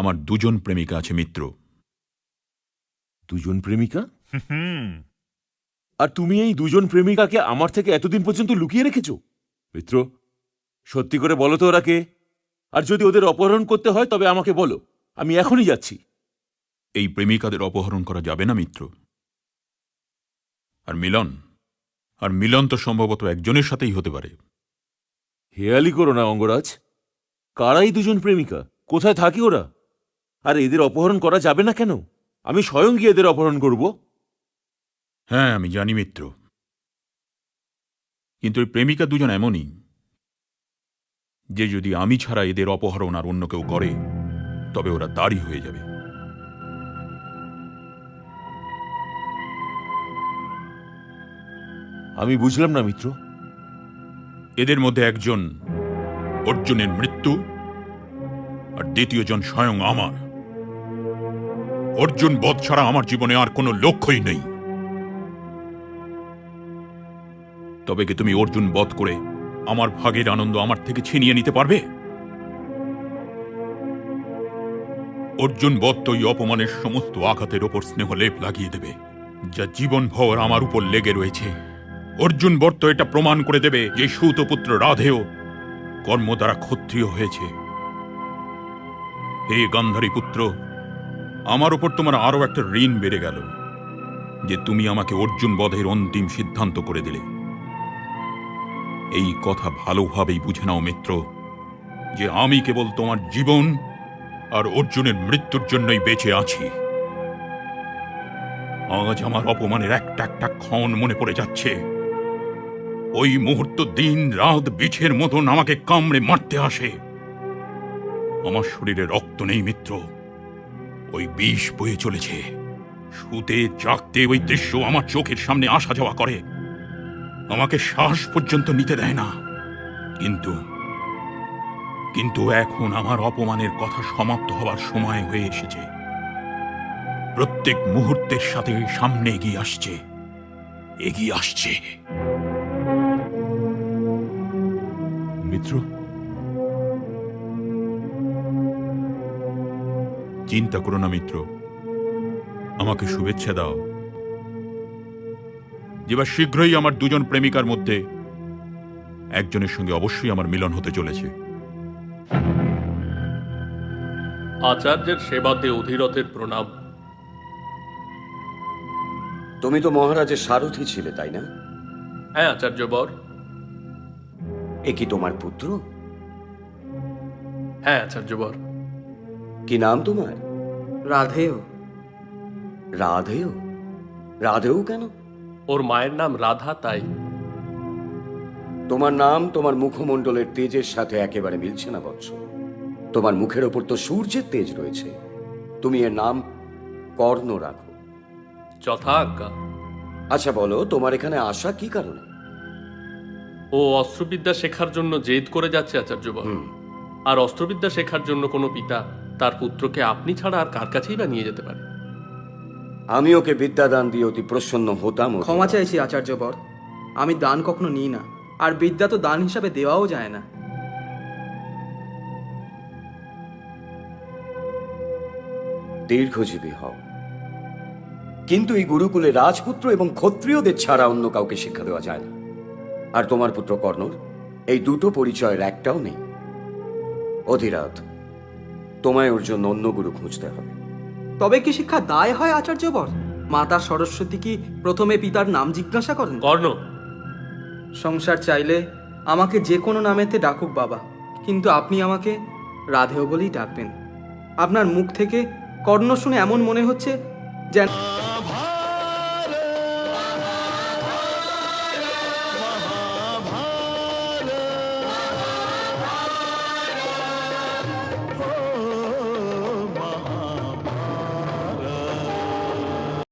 আমার দুজন প্রেমিকা আছে মিত্র। দুজন প্রেমিকা? আর তুমি এই দুজন প্রেমিকাকে আমার থেকে এতদিন পর্যন্ত লুকিয়ে রেখেছ? মিত্র, সত্যি করে বলো তো ওরা কে? আর যদি ওদের অপহরণ করতে হয় তবে আমাকে বলো, আমি এখনই যাচ্ছি। এই প্রেমিকাদের অপহরণ করা যাবে না মিত্র। আর মিলন তো সম্ভবত একজনের সাথেই হতে পারে। হেয়ালি করো না অঙ্গরাজ। কারাই দুজন প্রেমিকা? কোথায় থাকে ওরা? আর এদের অপহরণ করা যাবে না কেন? আমি স্বয়ং গিয়ে এদের অপহরণ করব। হ্যাঁ, আমি জানি মিত্র, কিন্তু এই প্রেমিকা দুজন এমনই যে যদি আমি ছাড়া এদের অপহরণ আর অন্য কেউ করে তবে ওরা তারই হয়ে যাবে। আমি বুঝলাম না মিত্র। এদের মধ্যে একজন অর্জুনের মৃত্যু আর দ্বিতীয়জন স্বয়ং আমার। অর্জুন বধ ছাড়া আমার জীবনে আর কোনো লক্ষ্যই নেই। তবে কি তুমি অর্জুন বধ করে আমার ভাগের আনন্দ আমার থেকে ছিনিয়ে নিতে পারবে? অর্জুন বধ তো এই অপমানের সমস্ত আঘাতের ওপর স্নেহ লেপ লাগিয়ে দেবে, যা জীবনভর আমার উপর লেগে রয়েছে। অর্জুন বধ তো এটা প্রমাণ করে দেবে যে সূতপুত্র রাধেয় কর্ম দ্বারা ক্ষত্রিয় হয়েছে। হে গান্ধারী পুত্র, আমার উপর তোমার আরো একটা ঋণ বেড়ে গেল যে তুমি আমাকে অর্জুন বধের অন্তিম সিদ্ধান্ত করে দিলে। এই কথা ভালোভাবেই বুঝে নাও মিত্র, যে আমি কেবল তোমার জীবন আর অর্জুনের মৃত্যুর জন্যই বেঁচে আছি। আজ আমার অপমানের একটা একটা ক্ষণ মনে পড়ে যাচ্ছে। ওই মুহূর্ত দিন রাত বিছের মতন আমাকে কামড়ে মারতে আসে। আমার শরীরে রক্ত নেই মিত্র, ওই বিষ বয়ে চলেছে। শুতে জাগতে ওই দৃশ্য আমার চোখের সামনে আসা যাওয়া করে, আমাকে শ্বাস পর্যন্ত নিতে দেয় না। কিন্তু এখন আমার অপমানের কথা সমাপ্ত হবার সময় হয়ে এসেছে। প্রত্যেক মুহূর্তের সাথে সামনে এগিয়ে আসছে। মিত্র, চিন্তা করো না মিত্র, আমাকে শুভেচ্ছা দাও। যেবার শীঘ্রই আমার দুজন প্রেমিকার মধ্যে একজনের সঙ্গে অবশ্যই আমার মিলন হতে চলেছে। আচার্যের সেবাতে অধীরথের প্রণাম। তুমি তো মহারাজের সারথি ছিলে, তাই না? হ্যাঁ আচার্য বর। এ কি তোমার পুত্র? হ্যাঁ আচার্য বর। কি নাম তোমার? রাধেয়। রাধেয়? রাধেও কেন? ওর মায়ের নাম রাধা, তাই। তোমার নাম তোমার মুখমণ্ডলের তেজের সাথে একেবারে মিলছে না বৎস। তোমার মুখের ওপর তো সূর্যের তেজ রয়েছে। তুমি এর নাম কর্ণ রাখো। যথা আজ্ঞা। আচ্ছা বলো, তোমার এখানে আসা কি কারণে? ও অস্ত্রবিদ্যা শেখার জন্য জেদ করে যাচ্ছে আচার্য বর। আর অস্ত্রবিদ্যা শেখার জন্য কোনো পিতা তার পুত্রকে আপনি ছাড়া আর কার কাছেই বা নিয়ে যেতে পারে? আমি ওকে বিদ্যাদান দিয়ে অতি প্রসন্ন হতাম। ক্ষমা চাইছি আচার্য বর, আমি দান কখনো নিই না, আর বিদ্যা তো দান হিসাবে দেওয়াও যায় না। দীর্ঘজীবী হও। কিন্তু এই গুরুকুলে রাজপুত্র এবং ক্ষত্রিয়দের ছাড়া অন্য কাউকে শিক্ষা দেওয়া যায় না। আর তোমার পুত্র কর্ণর এই দুটো পরিচয়ের একটাও নেই। অধীরথ, তোমায় ওর জন্য অন্য গুরু খুঁজতে হবে। তবে কি শিক্ষা দায় হয় আচার্য বর? মাতা সরস্বতী কি প্রথমে পিতার নাম জিজ্ঞাসা করেন? কর্ণ, সংসার চাইলে আমাকে যে কোনো নামেতে ডাকুক বাবা, কিন্তু আপনি আমাকে রাধেয় বলেই ডাকবেন। আপনার মুখ থেকে কর্ণ শুনে এমন মনে হচ্ছে যেন